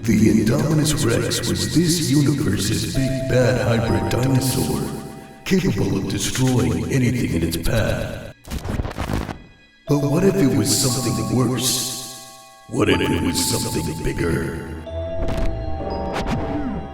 The Indominus Rex was this universe's big bad hybrid dinosaur, capable of destroying anything in its path. But what if it was something worse? What if it was something bigger?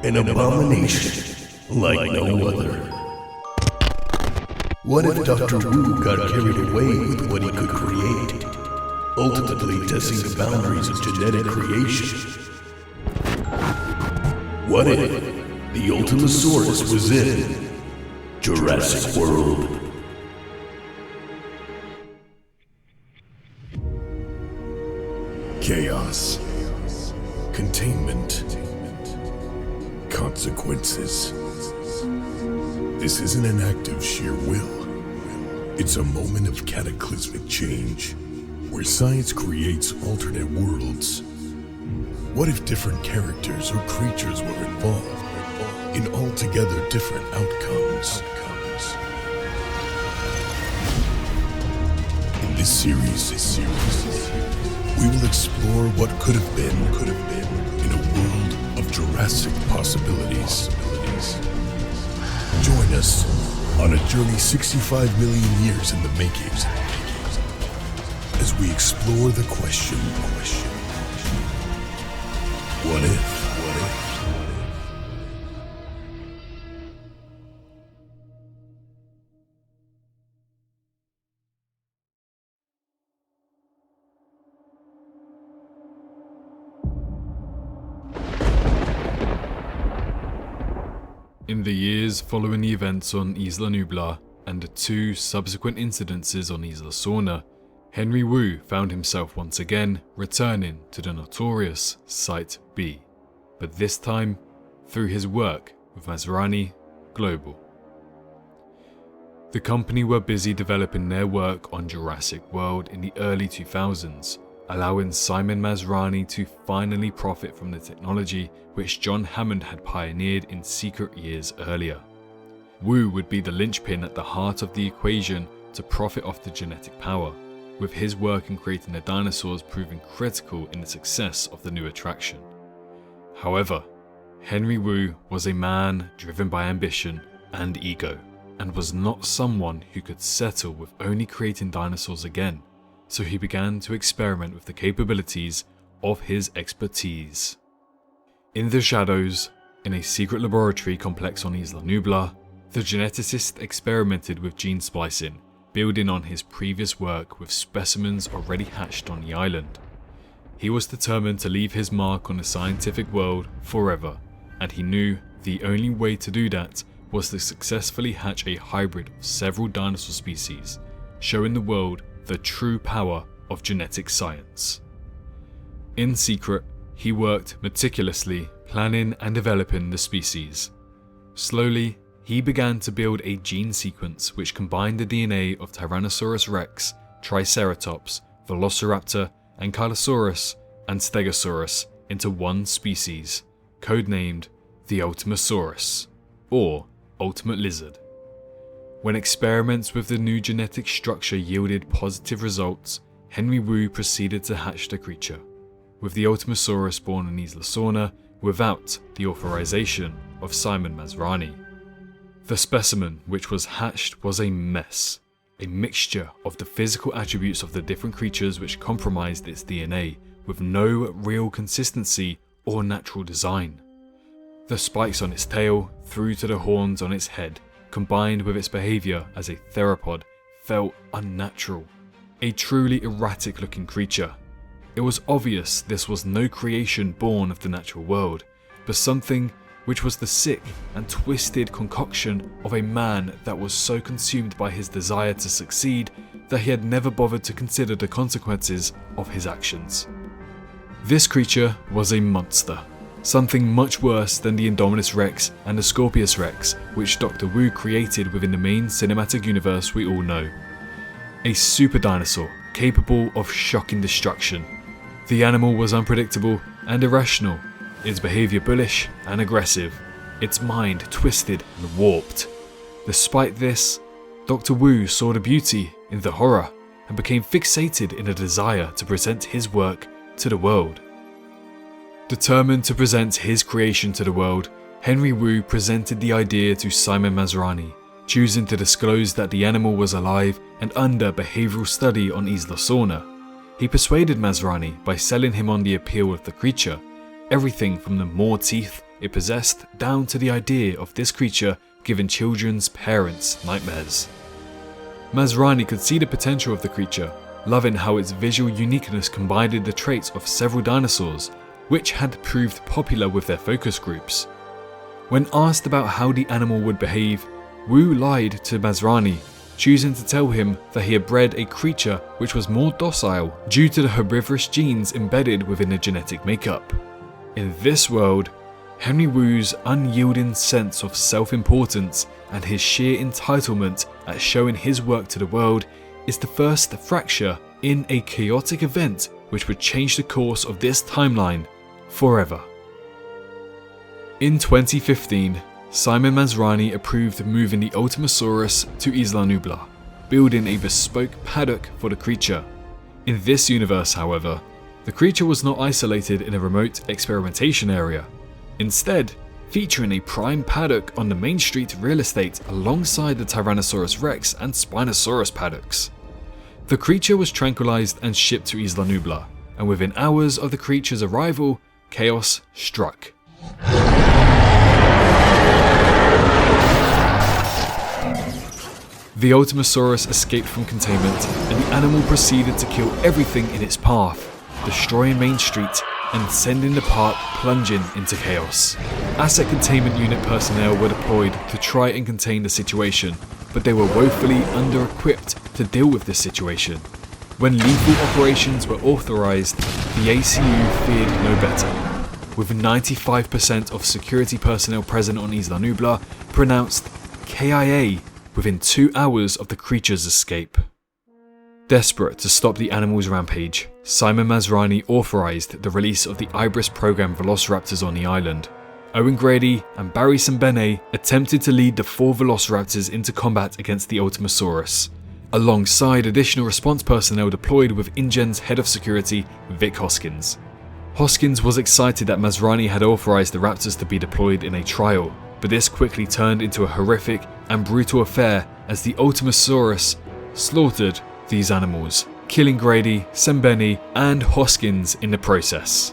An abomination like no other. What if Dr. Wu got carried away with what he could create, ultimately testing the boundaries of genetic creation? What if the Ultimasaurus was in Jurassic World? Chaos. Containment. Consequences. This isn't an act of sheer will. It's a moment of cataclysmic change, where science creates alternate worlds. What if different characters or creatures were involved in altogether different outcomes? In this series, we will explore what could have been in a world of Jurassic possibilities. Join us on a journey 65 million years in the making as we explore the question, what if? In the years following the events on Isla Nublar and the two subsequent incidences on Isla Sorna, Henry Wu found himself once again returning to the notorious Site B, but this time through his work with Masrani Global. The company were busy developing their work on Jurassic World in the early 2000s, allowing Simon Masrani to finally profit from the technology which John Hammond had pioneered in secret years earlier. Wu would be the linchpin at the heart of the equation to profit off the genetic power, with his work in creating the dinosaurs proving critical in the success of the new attraction. However, Henry Wu was a man driven by ambition and ego, and was not someone who could settle with only creating dinosaurs again, so he began to experiment with the capabilities of his expertise. In the shadows, in a secret laboratory complex on Isla Nublar, the geneticist experimented with gene splicing, building on his previous work with specimens already hatched on the island. He was determined to leave his mark on the scientific world forever, and he knew the only way to do that was to successfully hatch a hybrid of several dinosaur species, showing the world the true power of genetic science. In secret, he worked meticulously, planning and developing the species. Slowly, he began to build a gene sequence which combined the DNA of Tyrannosaurus rex, Triceratops, Velociraptor, Ankylosaurus, and Stegosaurus into one species, codenamed the Ultimasaurus, or Ultimate Lizard. When experiments with the new genetic structure yielded positive results, Henry Wu proceeded to hatch the creature, with the Ultimasaurus born in Isla Sorna without the authorization of Simon Masrani. The specimen which was hatched was a mess, a mixture of the physical attributes of the different creatures which comprised its DNA, with no real consistency or natural design. The spikes on its tail, through to the horns on its head, combined with its behaviour as a theropod, felt unnatural. A truly erratic looking creature. It was obvious this was no creation born of the natural world, but something which was the sick and twisted concoction of a man that was so consumed by his desire to succeed that he had never bothered to consider the consequences of his actions. This creature was a monster, something much worse than the Indominus Rex and the Scorpius Rex, which Dr. Wu created within the main cinematic universe we all know. A super dinosaur capable of shocking destruction. The animal was unpredictable and irrational, its behaviour bullish and aggressive, its mind twisted and warped. Despite this, Dr. Wu saw the beauty in the horror and became fixated in a desire to present his work to the world. Determined to present his creation to the world, Henry Wu presented the idea to Simon Masrani, choosing to disclose that the animal was alive and under behavioural study on Isla Sorna. He persuaded Masrani by selling him on the appeal of the creature, everything from the more teeth it possessed down to the idea of this creature giving children's parents nightmares. Masrani could see the potential of the creature, loving how its visual uniqueness combined the traits of several dinosaurs, which had proved popular with their focus groups. When asked about how the animal would behave, Wu lied to Masrani, choosing to tell him that he had bred a creature which was more docile due to the herbivorous genes embedded within the genetic makeup. In this world, Henry Wu's unyielding sense of self-importance and his sheer entitlement at showing his work to the world is the first fracture in a chaotic event which would change the course of this timeline forever. In 2015, Simon Masrani approved moving the Ultimasaurus to Isla Nublar, building a bespoke paddock for the creature. In this universe, however, the creature was not isolated in a remote experimentation area, instead featuring a prime paddock on the Main Street real estate alongside the Tyrannosaurus Rex and Spinosaurus paddocks. The creature was tranquilized and shipped to Isla Nublar, and within hours of the creature's arrival, chaos struck. The Ultimasaurus escaped from containment, and the animal proceeded to kill everything in its path, destroying Main Street and sending the park plunging into chaos. Asset containment unit personnel were deployed to try and contain the situation, but they were woefully under-equipped to deal with this situation. When lethal operations were authorized, the ACU feared no better, with 95% of security personnel present on Isla Nublar pronounced KIA within 2 hours of the creature's escape. Desperate to stop the animal's rampage, Simon Masrani authorized the release of the Ibris program Velociraptors on the island. Owen Grady and Barry Sembene attempted to lead the 4 Velociraptors into combat against the Ultimasaurus, alongside additional response personnel deployed with InGen's head of security, Vic Hoskins. Hoskins was excited that Masrani had authorized the Raptors to be deployed in a trial, but this quickly turned into a horrific and brutal affair as the Ultimasaurus slaughtered these animals, killing Grady, Sembene, and Hoskins in the process.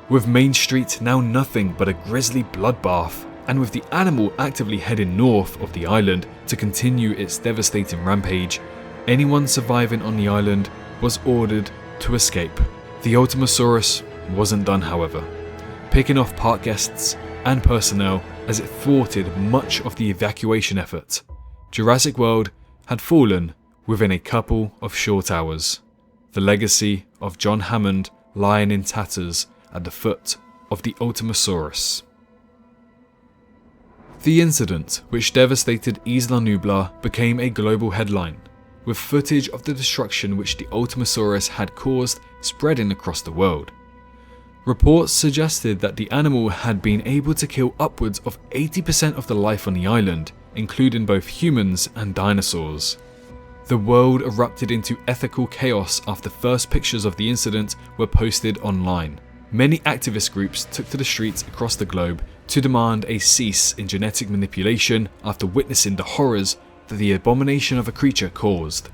With Main Street now nothing but a grisly bloodbath, and with the animal actively heading north of the island to continue its devastating rampage, anyone surviving on the island was ordered to escape. The Ultimasaurus wasn't done, however, picking off park guests and personnel as it thwarted much of the evacuation effort. Jurassic World had fallen within a couple of short hours, the legacy of John Hammond lying in tatters at the foot of the Ultimasaurus. The incident, which devastated Isla Nublar, became a global headline, with footage of the destruction which the Ultimasaurus had caused spreading across the world. Reports suggested that the animal had been able to kill upwards of 80% of the life on the island, including both humans and dinosaurs. The world erupted into ethical chaos after first pictures of the incident were posted online. Many activist groups took to the streets across the globe to demand a cease in genetic manipulation after witnessing the horrors that the abomination of a creature caused.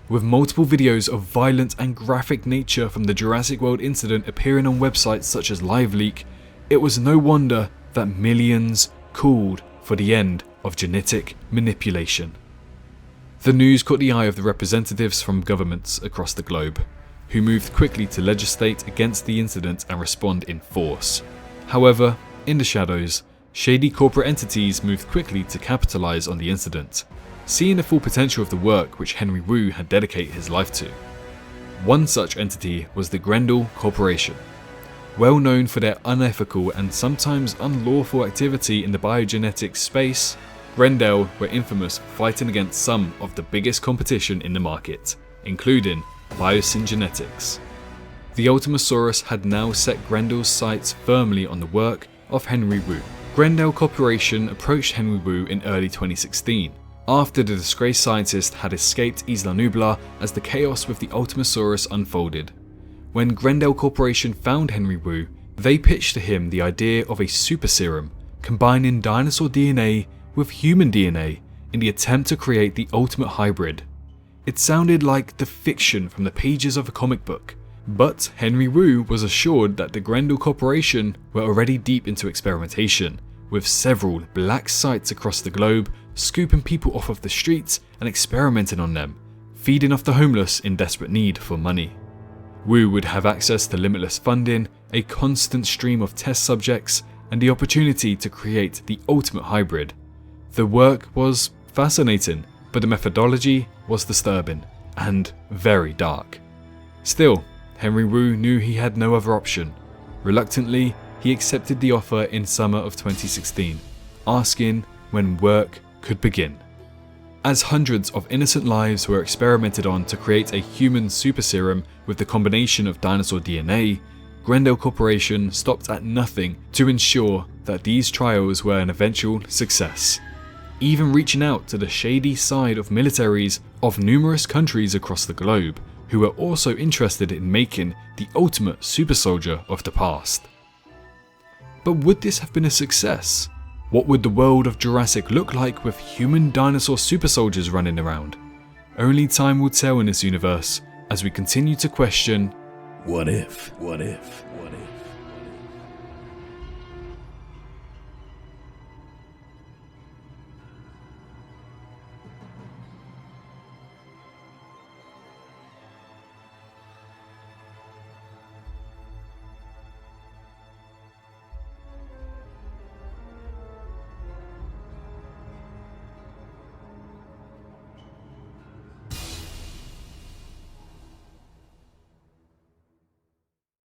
With multiple videos of violent and graphic nature from the Jurassic World incident appearing on websites such as LiveLeak, it was no wonder that millions called for the end of genetic manipulation. The news caught the eye of the representatives from governments across the globe, who moved quickly to legislate against the incident and respond in force. However, in the shadows, shady corporate entities moved quickly to capitalize on the incident, seeing the full potential of the work which Henry Wu had dedicated his life to. One such entity was the Grendel Corporation. Well known for their unethical and sometimes unlawful activity in the biogenetics space, Grendel were infamous for fighting against some of the biggest competition in the market, including Biosyn Genetics. The Ultimasaurus had now set Grendel's sights firmly on the work of Henry Wu. Grendel Corporation approached Henry Wu in early 2016, after the disgraced scientist had escaped Isla Nublar as the chaos with the Ultimasaurus unfolded. When Grendel Corporation found Henry Wu, They pitched to him the idea of a super serum, combining dinosaur DNA with human DNA in the attempt to create the ultimate hybrid. It sounded like the fiction from the pages of a comic book, but Henry Wu was assured that the Grendel Corporation were already deep into experimentation, with several black sites across the globe scooping people off of the streets and experimenting on them, feeding off the homeless in desperate need for money. Wu would have access to limitless funding, a constant stream of test subjects, and the opportunity to create the ultimate hybrid. The work was fascinating, but the methodology was disturbing and very dark. Still, Henry Wu knew he had no other option. Reluctantly, he accepted the offer in summer of 2016, asking when work could begin. As hundreds of innocent lives were experimented on to create a human super serum with the combination of dinosaur DNA, Grendel Corporation stopped at nothing to ensure that these trials were an eventual success, even reaching out to the shady side of militaries of numerous countries across the globe who were also interested in making the ultimate super soldier of the past. But would this have been a success? What would the world of Jurassic look like with human dinosaur super soldiers running around? Only time will tell in this universe as we continue to question, What if? What if? What if?